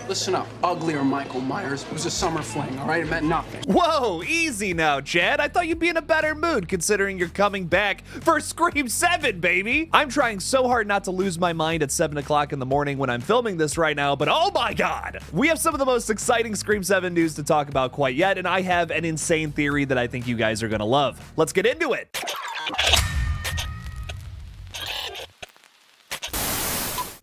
Listen up, Ugly or Michael Myers. It was a summer fling, all right? It meant nothing. Whoa, easy now, Chad. I thought you'd be in a better mood considering you're coming back for Scream 7, baby. I'm trying so hard not to lose my mind at 7 o'clock in the morning when I'm filming this right now, but oh my god! We have some of the most exciting Scream 7 news to talk about quite yet, and I have an insane theory that I think you guys are gonna love. Let's get into it.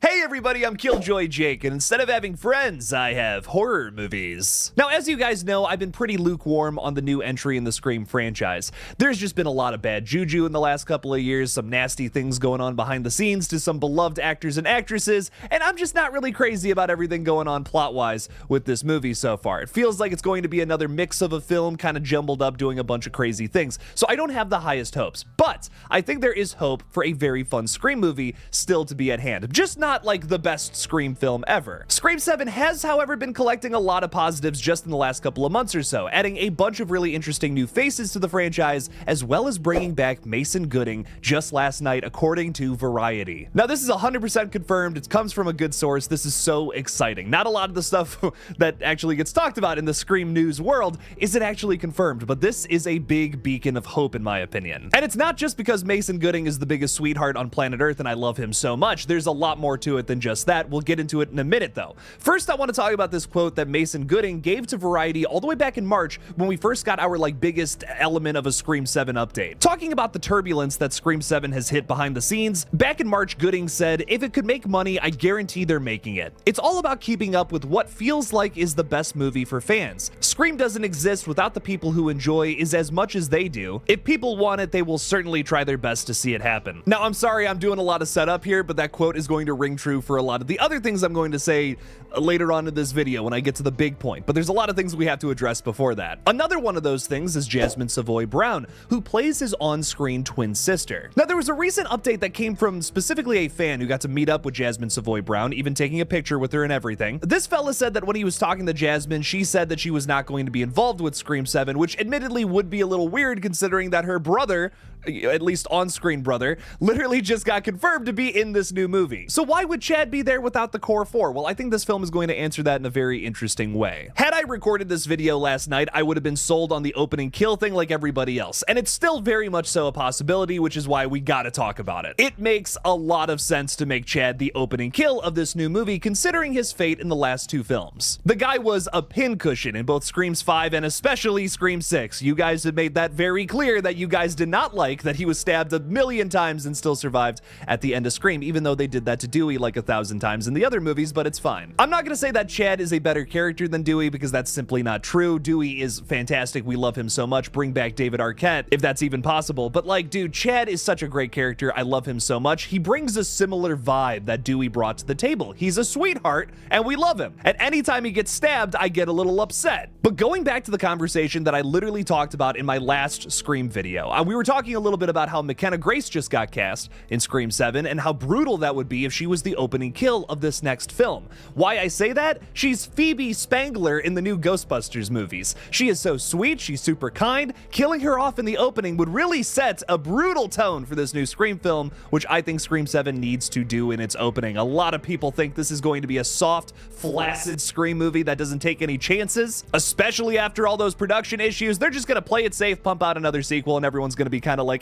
Hey everybody, I'm KillJoy Jake, and instead of having friends, I have horror movies. Now, as you guys know, I've been pretty lukewarm on the new entry in the Scream franchise. There's just been a lot of bad juju in the last couple of years, some nasty things going on behind the scenes to some beloved actors and actresses, and I'm just not really crazy about everything going on plot-wise with this movie so far. It feels like it's going to be another mix of a film kind of jumbled up doing a bunch of crazy things, so I don't have the highest hopes. But I think there is hope for a very fun Scream movie still to be at hand. Just not like the best Scream film ever. Scream 7 has, however, been collecting a lot of positives just in the last couple of months or so, adding a bunch of really interesting new faces to the franchise, as well as bringing back Mason Gooding just last night, according to Variety. Now, this is 100% confirmed. It comes from a good source. This is so exciting. Not a lot of the stuff that actually gets talked about in the Scream news world isn't actually confirmed, but this is a big beacon of hope in my opinion. And it's not just because Mason Gooding is the biggest sweetheart on planet Earth and I love him so much. There's a lot more to it than just that. We'll get into it in a minute though. First, I want to talk about this quote that Mason Gooding gave to Variety all the way back in March when we first got our biggest element of a Scream 7 update. Talking about the turbulence that Scream 7 has hit behind the scenes, back in March, Gooding said, "If it could make money, I guarantee they're making it. It's all about keeping up with what feels like is the best movie for fans. Scream doesn't exist without the people who enjoy is as much as they do. If people want it, they will certainly try their best to see it happen." Now, I'm sorry I'm doing a lot of setup here, but that quote is going to ring true for a lot of the other things I'm going to say later on in this video when I get to the big point, but there's a lot of things we have to address before that. Another one of those things is Jasmine Savoy Brown, who plays his on-screen twin sister. Now, there was a recent update that came from specifically a fan who got to meet up with Jasmine Savoy Brown, even taking a picture with her and everything. This fella said that when he was talking to Jasmine, she said that she was not going to be involved with Scream 7, which admittedly would be a little weird considering that her brother, at least on-screen brother, literally just got confirmed to be in this new movie. So why would Chad be there without the core four? Well, I think this film is going to answer that in a very interesting way. Had I recorded this video last night, I would have been sold on the opening kill thing like everybody else, and it's still very much so a possibility, which is why we gotta talk about it. It makes a lot of sense to make Chad the opening kill of this new movie, considering his fate in the last two films. The guy was a pincushion in both Screams 5 and especially Scream 6. You guys have made that very clear that you guys did not like that he was stabbed a million times and still survived at the end of Scream, even though they did that to Dewey like 1,000 times in the other movies, but it's fine. I'm not gonna say that Chad is a better character than Dewey because that's simply not true. Dewey is fantastic. We love him so much. Bring back David Arquette if that's even possible. But dude, Chad is such a great character. I love him so much. He brings a similar vibe that Dewey brought to the table. He's a sweetheart and we love him. And anytime he gets stabbed, I get a little upset. But going back to the conversation that I literally talked about in my last Scream video, we were talking a little bit about how McKenna Grace just got cast in Scream 7 and how brutal that would be if she was the opening kill of this next film. Why I say that? She's Phoebe Spangler in the new Ghostbusters movies. She is so sweet, she's super kind. Killing her off in the opening would really set a brutal tone for this new Scream film, which I think Scream 7 needs to do in its opening. A lot of people think this is going to be a soft, flaccid Scream movie that doesn't take any chances, especially after all those production issues. They're just gonna play it safe, pump out another sequel, and everyone's gonna be kind of like,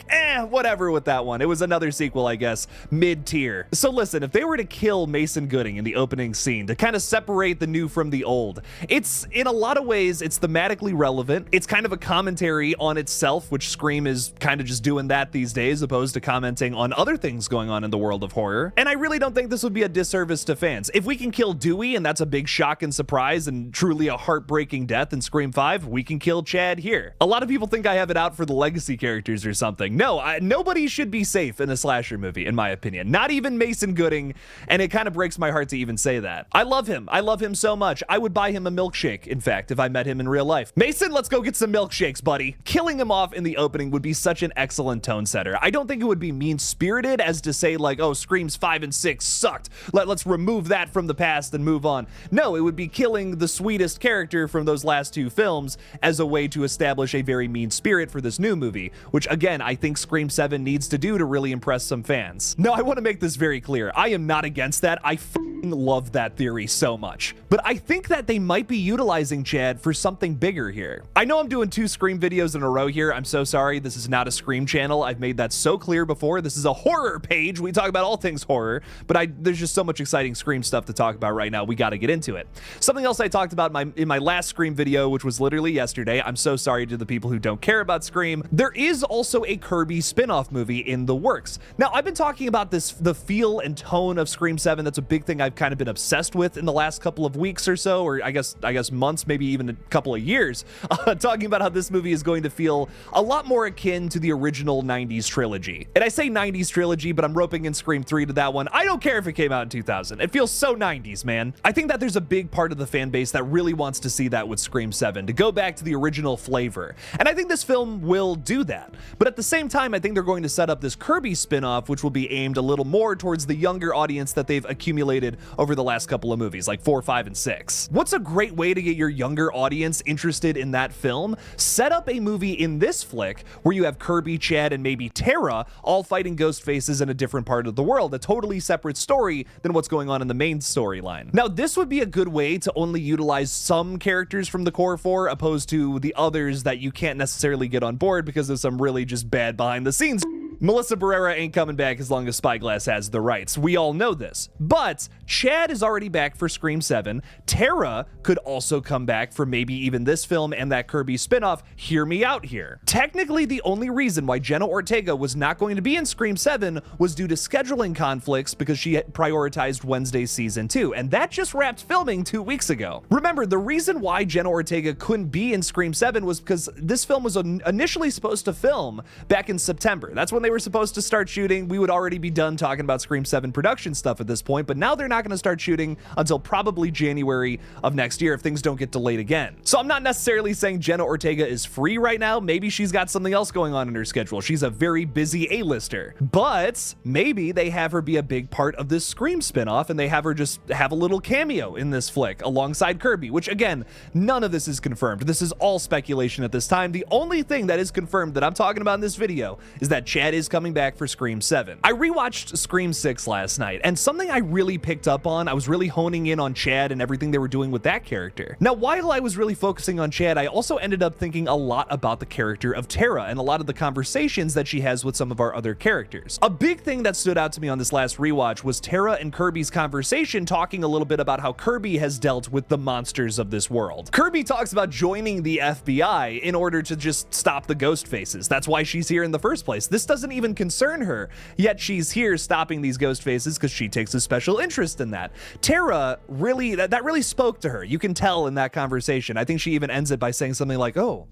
whatever with that one. It was another sequel, I guess, mid-tier. So listen, if they were to kill Mason Gooding in the opening scene to kind of separate the new from the old, it's, in a lot of ways, it's thematically relevant. It's kind of a commentary on itself, which Scream is kind of just doing that these days, opposed to commenting on other things going on in the world of horror. And I really don't think this would be a disservice to fans. If we can kill Dewey, and that's a big shock and surprise and truly a heartbreaking death in Scream 5, we can kill Chad here. A lot of people think I have it out for the legacy characters or something. No, nobody should be safe in a slasher movie, in my opinion. Not even Mason Gooding, and it kind of breaks my heart to even say that. I love him. I love him so much. I would buy him a milkshake, in fact, if I met him in real life. Mason, let's go get some milkshakes, buddy. Killing him off in the opening would be such an excellent tone setter. I don't think it would be mean-spirited as to say oh, Screams 5 and 6 sucked. Let's remove that from the past and move on. No, it would be killing the sweetest character from those last two films as a way to establish a very mean spirit for this new movie, which again, I think Scream 7 needs to do to really impress some fans. Now, I want to make this very clear. I am not against that. I love that theory so much. But I think that they might be utilizing Chad for something bigger here. I know I'm doing 2 Scream videos in a row here. I'm so sorry. This is not a Scream channel. I've made that so clear before. This is a horror page. We talk about all things horror, but there's just so much exciting Scream stuff to talk about right now. We got to get into it. Something else I talked about in my last Scream video, which was literally yesterday. I'm so sorry to the people who don't care about Scream. There is also a Kirby spin-off movie in the works. Now, I've been talking about the feel and tone of Scream 7. That's a big thing I've kind of been obsessed with in the last couple of weeks or so, or I guess months, maybe even a couple of years, talking about how this movie is going to feel a lot more akin to the original 90s trilogy. And I say 90s trilogy, but I'm roping in Scream 3 to that one. I don't care if it came out in 2000. It feels so 90s, man. I think that there's a big part of the fan base that really wants to see that with Scream 7, to go back to the original flavor. And I think this film will do that. But at the same time, I think they're going to set up this Kirby spin-off, which will be aimed a little more towards the younger audience that they've accumulated over the last couple of movies, like 4, 5, and 6. What's a great way to get your younger audience interested in that film? Set up a movie in this flick where you have Kirby, Chad, and maybe Tara all fighting ghost faces in a different part of the world, a totally separate story than what's going on in the main storyline. Now, this would be a good way to only utilize some characters from the core 4 opposed to the others that you can't necessarily get on board because of some really just bad behind the scenes. Melissa Barrera ain't coming back as long as Spyglass has the rights. We all know this. But Chad is already back for Scream 7. Tara could also come back for maybe even this film and that Kirby spinoff. Hear me out here. Technically, the only reason why Jenna Ortega was not going to be in Scream 7 was due to scheduling conflicts because she had prioritized Wednesday's season 2, and that just wrapped filming 2 weeks ago. Remember, the reason why Jenna Ortega couldn't be in Scream 7 was because this film was initially supposed to film back in September. That's when they were supposed to start shooting. We would already be done talking about Scream 7 production stuff at this point, but now they're not going to start shooting until probably January of next year if things don't get delayed again. So I'm not necessarily saying Jenna Ortega is free right now. Maybe she's got something else going on in her schedule. She's a very busy A-lister, but maybe they have her be a big part of this Scream spinoff and they have her just have a little cameo in this flick alongside Kirby, which again, none of this is confirmed. This is all speculation at this time. The only thing that is confirmed that I'm talking about in this video is that Chad is coming back for Scream 7. I rewatched Scream 6 last night, and something I really picked up on, I was really honing in on Chad and everything they were doing with that character. Now, while I was really focusing on Chad, I also ended up thinking a lot about the character of Tara and a lot of the conversations that she has with some of our other characters. A big thing that stood out to me on this last rewatch was Tara and Kirby's conversation talking a little bit about how Kirby has dealt with the monsters of this world. Kirby talks about joining the FBI in order to just stop the ghost faces. That's why she's here in the first place. This doesn't even concern her, yet she's here stopping these ghost faces because she takes a special interest in that. Tara really, that really spoke to her. You can tell in that conversation. I think she even ends it by saying something like, oh,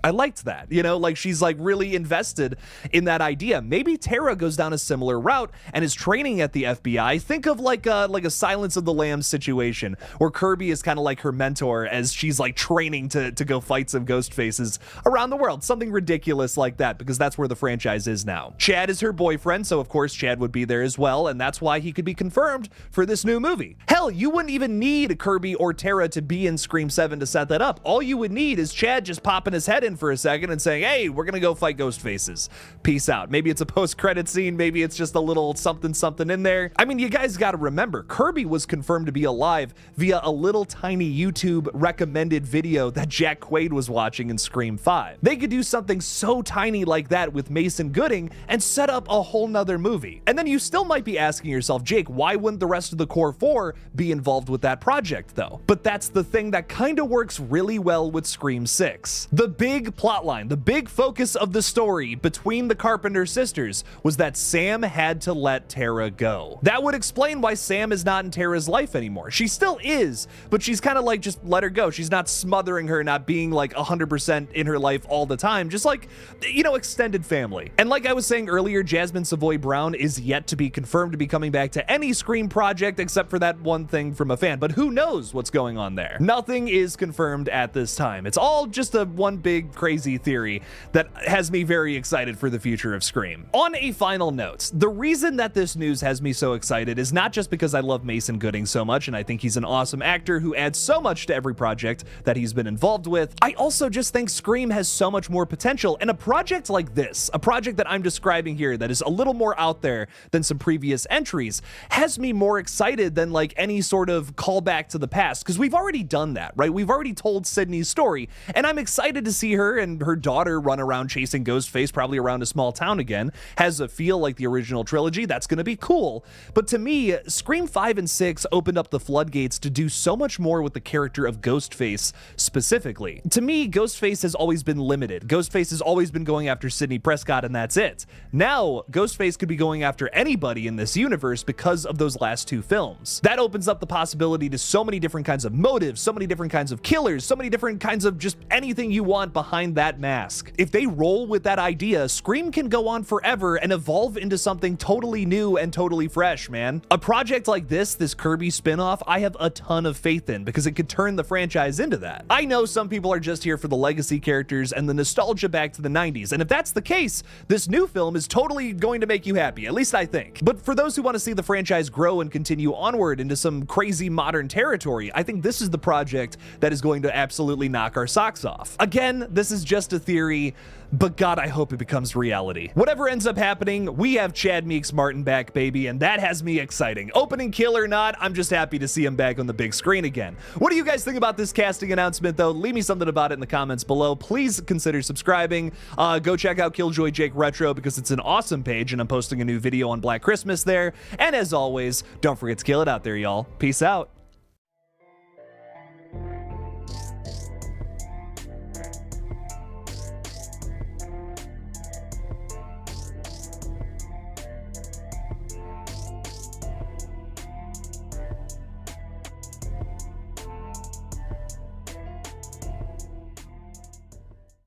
I liked that, you know, like she's like really invested in that idea. Maybe Tara goes down a similar route and is training at the FBI. Think of like a Silence of the Lambs situation where Kirby is kind of like her mentor as she's like training to go fight some ghost faces around the world. Something ridiculous like that, because that's where the franchise is now. Chad is her boyfriend, so of course Chad would be there as well, and that's why he could be confirmed for this new movie. Hell, you wouldn't even need Kirby or Tara to be in Scream 7 to set that up. All you would need is Chad just popping his head in for a second and saying, hey, we're gonna go fight ghost faces. Peace out. Maybe it's a post-credit scene, maybe it's just a little something in there. I mean, you guys gotta remember, Kirby was confirmed to be alive via a little tiny YouTube recommended video that Jack Quaid was watching in Scream 5. They could do something so tiny like that with Mason Gooding and set up a whole nother movie. And then you still might be asking yourself, Jake, why wouldn't the rest of the core 4 be involved with that project though? But that's the thing that kind of works really well with Scream 6. The big plotline, the big focus of the story between the Carpenter sisters was that Sam had to let Tara go. That would explain why Sam is not in Tara's life anymore. She still is, but she's kind of like, just let her go. She's not smothering her, not being like 100% in her life all the time, just like, you know, extended family. And like I was saying earlier, Jasmine Savoy Brown is yet to be confirmed to be coming back to any Scream project except for that one thing from a fan, but who knows what's going on there? Nothing is confirmed at this time. It's all just one big crazy theory that has me very excited for the future of Scream. On a final note, the reason that this news has me so excited is not just because I love Mason Gooding so much and I think he's an awesome actor who adds so much to every project that he's been involved with. I also just think Scream has so much more potential, and a project like this, a project that I'm describing here that is a little more out there than some previous entries, has me more excited than like any sort of callback to the past, because we've already done that, right? We've already told Sydney's story, and I'm excited to see her and her daughter run around chasing Ghostface, probably around a small town again. Has a feel like the original trilogy. That's going to be cool. But to me, Scream 5 and 6 opened up the floodgates to do so much more with the character of Ghostface specifically. To me, Ghostface has always been limited. Ghostface has always been going after Sidney Prescott, and that's it. Now, Ghostface could be going after anybody in this universe because of those last two films. That opens up the possibility to so many different kinds of motives, so many different kinds of killers, so many different kinds of just anything you want behind that mask. If they roll with that idea, Scream can go on forever and evolve into something totally new and totally fresh, man. A project like this Kirby spinoff, I have a ton of faith in because it could turn the franchise into that. I know some people are just here for the legacy characters and the nostalgia back to the 90s, and if that's the case, this new film is totally going to make you happy, at least I think. But for those who want to see the franchise grow and continue onward into some crazy modern territory, I think this is the project that is going to absolutely knock our socks off. Again, this is just a theory, but God, I hope it becomes reality. Whatever ends up happening, we have Chad Meeks Martin back, baby, and that has me exciting. Opening kill or not, I'm just happy to see him back on the big screen again. What do you guys think about this casting announcement, though? Leave me something about it in the comments below. Please consider subscribing. Go check out KillJoy Jake Retro because it's an awesome page, and I'm posting a new video on Black Christmas there. And as always, don't forget to kill it out there, y'all. Peace out.